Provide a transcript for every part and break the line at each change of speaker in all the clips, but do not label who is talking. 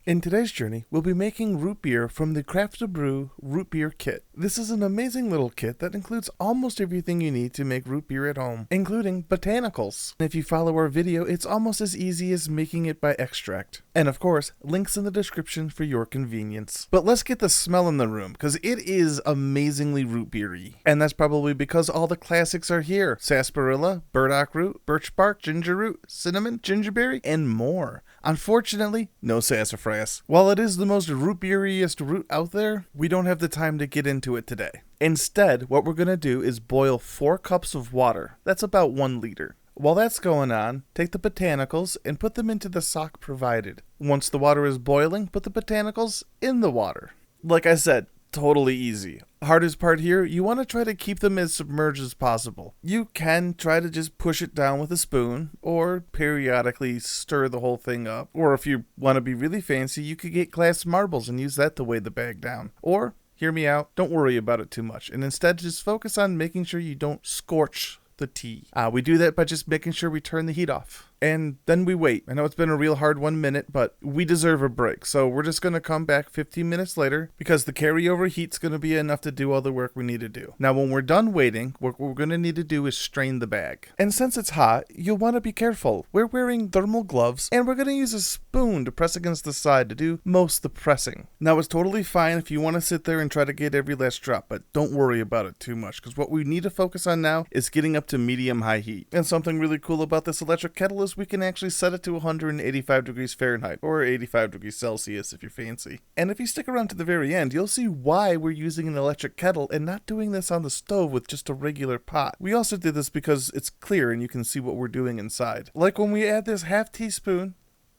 In today's journey, we'll be making root beer from the Craft-A-Brew root beer kit. This is an amazing little kit that includes almost everything you need to make root beer at home, including botanicals. And if you follow our video, it's almost as easy as making it by extract. And of course, links in the description for your convenience. But let's get the smell in the room, because it is amazingly root beery. And that's probably because all the classics are here. Sarsaparilla, burdock root, birch bark, ginger root, cinnamon, gingerberry, and more. Unfortunately, no sassafras. While it is the most root beeriest root out there, we don't have the time to get into it today. Instead, what we're going to do is boil 4 cups of water. That's about 1 liter. While that's going on, take the botanicals and put them into the sock provided. Once the water is boiling, put the botanicals in the water. Like I said, totally easy. Hardest part here, you want to try to keep them as submerged as possible. You can try to just push it down with a spoon, or periodically stir the whole thing up. Or if you want to be really fancy, you could get glass marbles and use that to weigh the bag down. Or, hear me out, don't worry about it too much, and instead just focus on making sure you don't scorch the tea. We do that by just making sure we turn the heat off. And then we wait. I know it's been a real hard 1 minute, but we deserve a break. So we're just going to come back 15 minutes later because the carryover heat's going to be enough to do all the work we need to do. Now, when we're done waiting, what we're going to need to do is strain the bag. And since it's hot, you'll want to be careful. We're wearing thermal gloves, and we're going to use a spoon to press against the side to do most of the pressing. Now, it's totally fine if you want to sit there and try to get every last drop, but don't worry about it too much because what we need to focus on now is getting up to medium-high heat. And something really cool about this electric kettle is we can actually set it to 185 degrees Fahrenheit or 85 degrees Celsius if you're fancy. And if you stick around to the very end, you'll see why we're using an electric kettle and not doing this on the stove with just a regular pot. We also did this because it's clear and you can see what we're doing inside. Like when we add this half teaspoon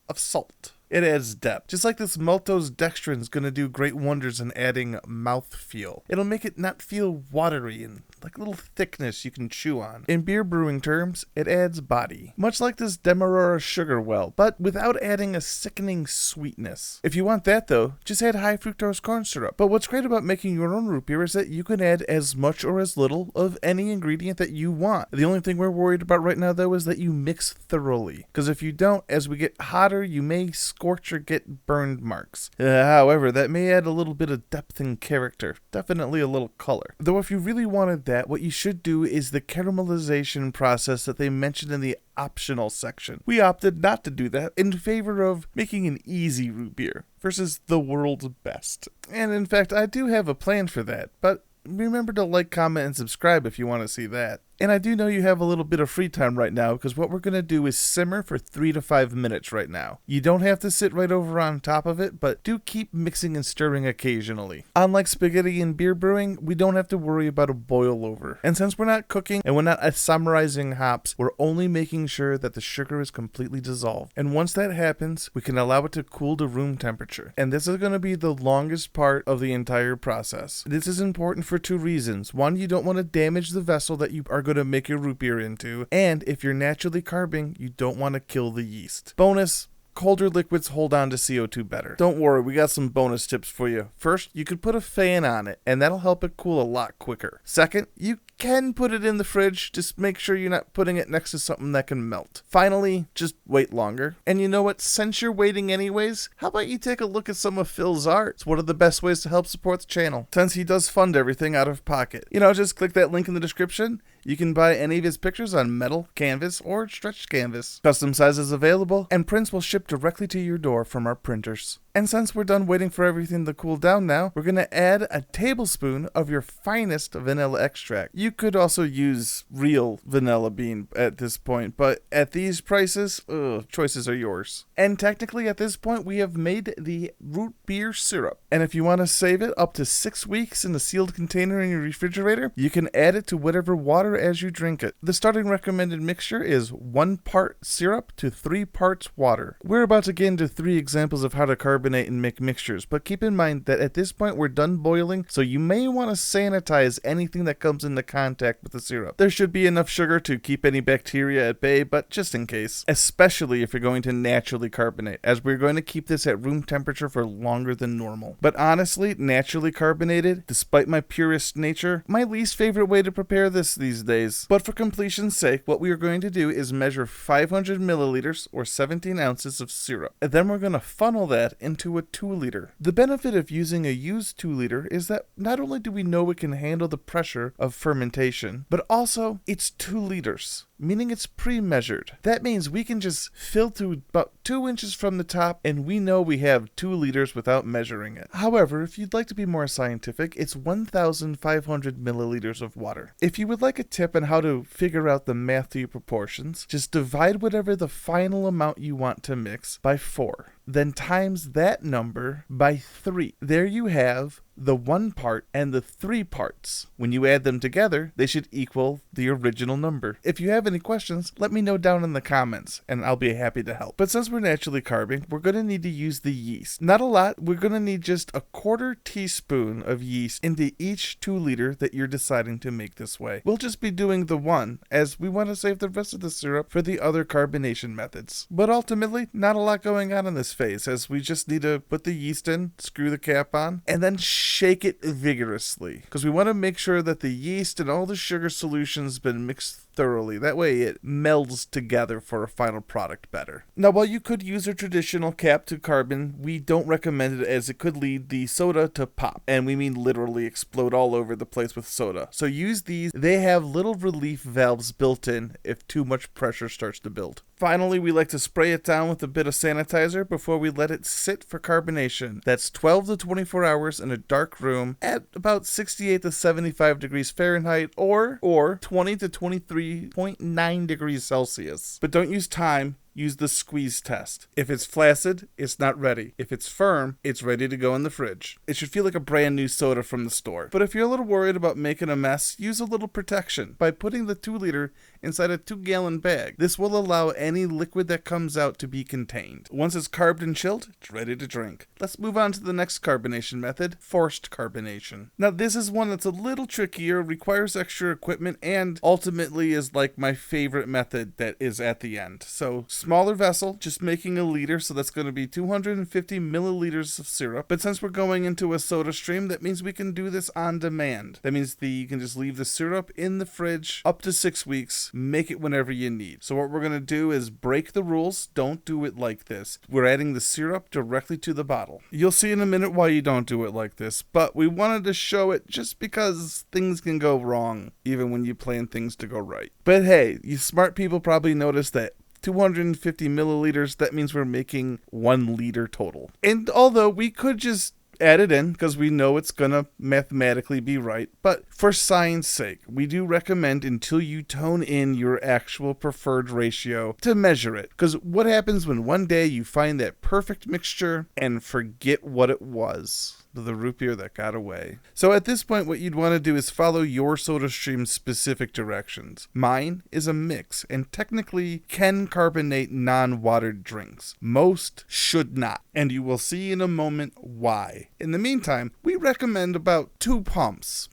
of salt. It adds depth. Just like this maltose dextrin is going to do great wonders in adding mouthfeel. It'll make it not feel watery and like a little thickness you can chew on. In beer brewing terms, it adds body. Much like this Demerara sugar well, but without adding a sickening sweetness. If you want that though, just add high fructose corn syrup. But what's great about making your own root beer is that you can add as much or as little of any ingredient that you want. The only thing we're worried about right now though is that you mix thoroughly. Because if you don't, as we get hotter, you may scorch or get burned marks. However, that may add a little bit of depth and character. Definitely a little color. Though if you really wanted that, what you should do is the caramelization process that they mentioned in the optional section. We opted not to do that in favor of making an easy root beer versus the world's best. And in fact, I do have a plan for that, but remember to like, comment, and subscribe if you want to see that. And I do know you have a little bit of free time right now because what we're going to do is simmer for 3 to 5 minutes right now. You don't have to sit right over on top of it, but do keep mixing and stirring occasionally. Unlike spaghetti and beer brewing, we don't have to worry about a boil over. And since we're not cooking and we're not isomerizing hops, we're only making sure that the sugar is completely dissolved. And once that happens, we can allow it to cool to room temperature. And this is going to be the longest part of the entire process. This is important for 2 reasons. One, you don't want to damage the vessel that you are going to make your root beer into, and if you're naturally carbing, you don't want to kill the yeast. Bonus, colder liquids hold on to CO2 better. Don't worry, we got some bonus tips for you. First, you could put a fan on it, and that'll help it cool a lot quicker. Second, you can put it in the fridge, just make sure you're not putting it next to something that can melt. Finally, just wait longer. And you know what, since you're waiting anyways, how about you take a look at some of Phil's art? It's one of the best ways to help support the channel, since he does fund everything out of pocket. Just click that link in the description. You can buy any of his pictures on metal, canvas, or stretched canvas. Custom sizes available, and prints will ship directly to your door from our printers. And since we're done waiting for everything to cool down now, we're going to add a tablespoon of your finest vanilla extract. You could also use real vanilla bean at this point, but at these prices, choices are yours. And technically at this point, we have made the root beer syrup. And if you want to save it up to 6 weeks in a sealed container in your refrigerator, you can add it to whatever water as you drink it. The starting recommended mixture is 1 part syrup to 3 parts water. We're about to get into 3 examples of how to carbonate and make mixtures, but keep in mind that at this point we're done boiling, so you may want to sanitize anything that comes into contact with the syrup. There should be enough sugar to keep any bacteria at bay, but just in case, especially if you're going to naturally carbonate, as we're going to keep this at room temperature for longer than normal. But honestly, naturally carbonated, despite my purist nature, my least favorite way to prepare this these days. But for completion's sake, what we are going to do is measure 500 milliliters or 17 ounces of syrup. And then we're going to funnel that into a 2-liter. The benefit of using a used 2-liter is that not only do we know it can handle the pressure of fermentation, but also it's 2 liters. Meaning it's pre-measured. That means we can just fill to about 2 inches from the top and we know we have 2 liters without measuring it. However, if you'd like to be more scientific, it's 1,500 milliliters of water. If you would like a tip on how to figure out the math to your proportions, just divide whatever the final amount you want to mix by 4. Then times that number by 3. There you have the 1 part and the 3 parts. When you add them together, they should equal the original number. If you have any questions, let me know down in the comments, and I'll be happy to help. But since we're naturally carbing, we're going to need to use the yeast. Not a lot, we're going to need just a 1/4 teaspoon of yeast into each 2-liter that you're deciding to make this way. We'll just be doing the 1, as we want to save the rest of the syrup for the other carbonation methods. But ultimately, not a lot going on in this phase, as we just need to put the yeast in, screw the cap on, and then shake it vigorously, because we want to make sure that the yeast and all the sugar solution's been mixed thoroughly. That way it melds together for a final product better. Now, while you could use a traditional cap to carbon, we don't recommend it, as it could lead the soda to pop, and we mean literally explode all over the place with soda. So use these. They have little relief valves built in if too much pressure starts to build. Finally, we like to spray it down with a bit of sanitizer before we let it sit for carbonation. That's 12 to 24 hours in a dark room at about 68 to 75 degrees Fahrenheit or 20 to 23.9 degrees Celsius. But don't use time. Use the squeeze test. If it's flaccid, it's not ready. If it's firm, it's ready to go in the fridge. It should feel like a brand new soda from the store. But if you're a little worried about making a mess, use a little protection by putting the 2-liter inside a 2-gallon bag. This will allow any liquid that comes out to be contained. Once it's carbed and chilled, it's ready to drink. Let's move on to the next carbonation method, forced carbonation. Now, this is one that's a little trickier, requires extra equipment, and ultimately is like my favorite method that is at the end. So, smaller vessel, just making a liter, so that's going to be 250 milliliters of syrup. But since we're going into a soda stream, that means we can do this on demand. That means you can just leave the syrup in the fridge up to 6 weeks, make it whenever you need. So what we're going to do is break the rules. Don't do it like this. We're adding the syrup directly to the bottle. You'll see in a minute why you don't do it like this, but we wanted to show it just because things can go wrong, even when you plan things to go right. But hey, you smart people probably noticed that 250 milliliters, that means we're making 1 liter total. And although we could just add it in because we know it's gonna mathematically be right, but for science sake, we do recommend, until you tone in your actual preferred ratio, to measure it. Because what happens when one day you find that perfect mixture and forget what it was? The root beer that got away. So at this point, what you'd want to do is follow your soda stream's specific directions. Mine is a mix and technically can carbonate non-watered drinks. Most should not, and you will see in a moment why. In the meantime, we recommend about 2 pumps.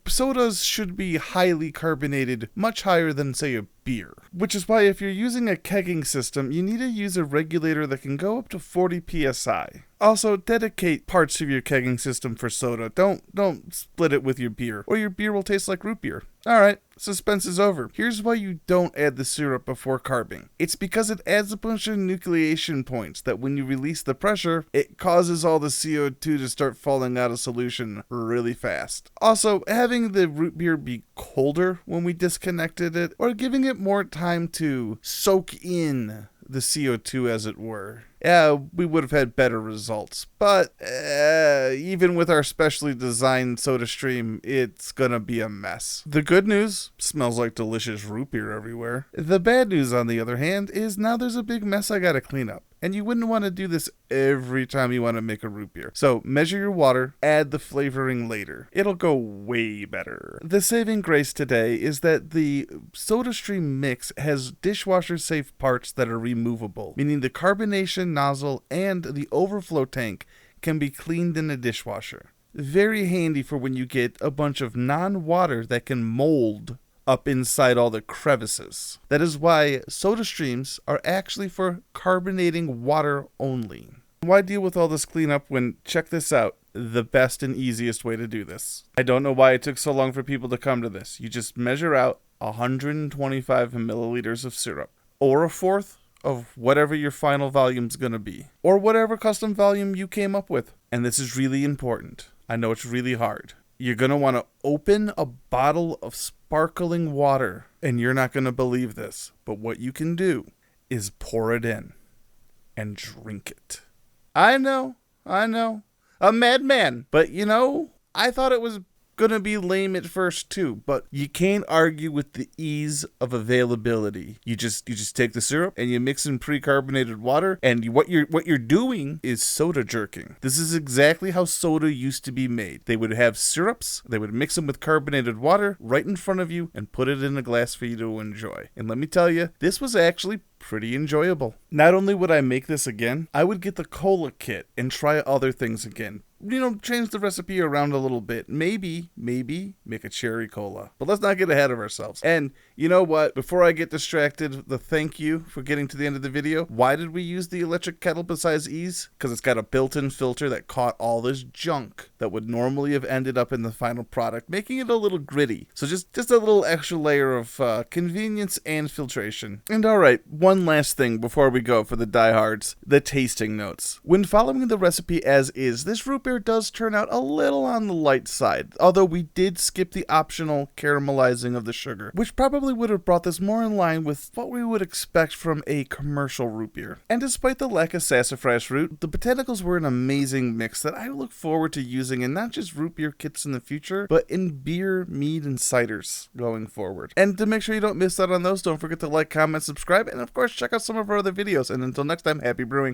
Sodas should be highly carbonated, much higher than, say, a beer. Which is why if you're using a kegging system, you need to use a regulator that can go up to 40 psi. Also, dedicate parts of your kegging system for soda. Don't split it with your beer, or your beer will taste like root beer. Alright, suspense is over. Here's why you don't add the syrup before carbing. It's because it adds a bunch of nucleation points that when you release the pressure, it causes all the CO2 to start falling out of solution really fast. Also, having the root beer be colder when we disconnected it, or giving it more time to soak in the CO2, as it were, we would have had better results. But even with our specially designed soda stream, it's gonna be a mess. The good news, smells like delicious root beer everywhere. The bad news, on the other hand, is now there's a big mess I gotta clean up. And you wouldn't want to do this every time you want to make a root beer. So measure your water, add the flavoring later. It'll go way better. The saving grace today is that the SodaStream mix has dishwasher safe parts that are removable, meaning the carbonation nozzle and the overflow tank can be cleaned in a dishwasher. Very handy for when you get a bunch of non-water that can mold up inside all the crevices. That is why soda streams are actually for carbonating water only. Why deal with all this cleanup when, check this out, the best and easiest way to do this. I don't know why it took so long for people to come to this. You just measure out, 125 milliliters of syrup, or a fourth of whatever your final volume's gonna be, or whatever custom volume you came up with. And this is really important. I know it's really hard. You're gonna want to open a bottle of sparkling water, and you're not gonna believe this, but what you can do is pour it in and drink it. I know, a madman, but I thought it was gonna be lame at first too, but you can't argue with the ease of availability. You just take the syrup and you mix in pre-carbonated water, and what you're doing is soda jerking. This is exactly how soda used to be made. They would have syrups, they would mix them with carbonated water right in front of you and put it in a glass for you to enjoy. And let me tell you, this was actually pretty enjoyable. Not only would I make this again, I would get the cola kit and try other things again. Change the recipe around a little bit. Maybe make a cherry cola. But let's not get ahead of ourselves. And you know what? Before I get distracted, the thank you for getting to the end of the video. Why did we use the electric kettle besides ease? Because it's got a built-in filter that caught all this junk that would normally have ended up in the final product, making it a little gritty. So just a little extra layer of convenience and filtration. And alright, one last thing before we go for the diehards, the tasting notes. When following the recipe as is, this root beer does turn out a little on the light side, although we did skip the optional caramelizing of the sugar, which probably would have brought this more in line with what we would expect from a commercial root beer. And despite the lack of sassafras root, the botanicals were an amazing mix that I look forward to using in not just root beer kits in the future, but in beer, mead, and ciders going forward. And to make sure you don't miss out on those, don't forget to like, comment, subscribe, and of course check out some of our other videos. And until next time, happy brewing.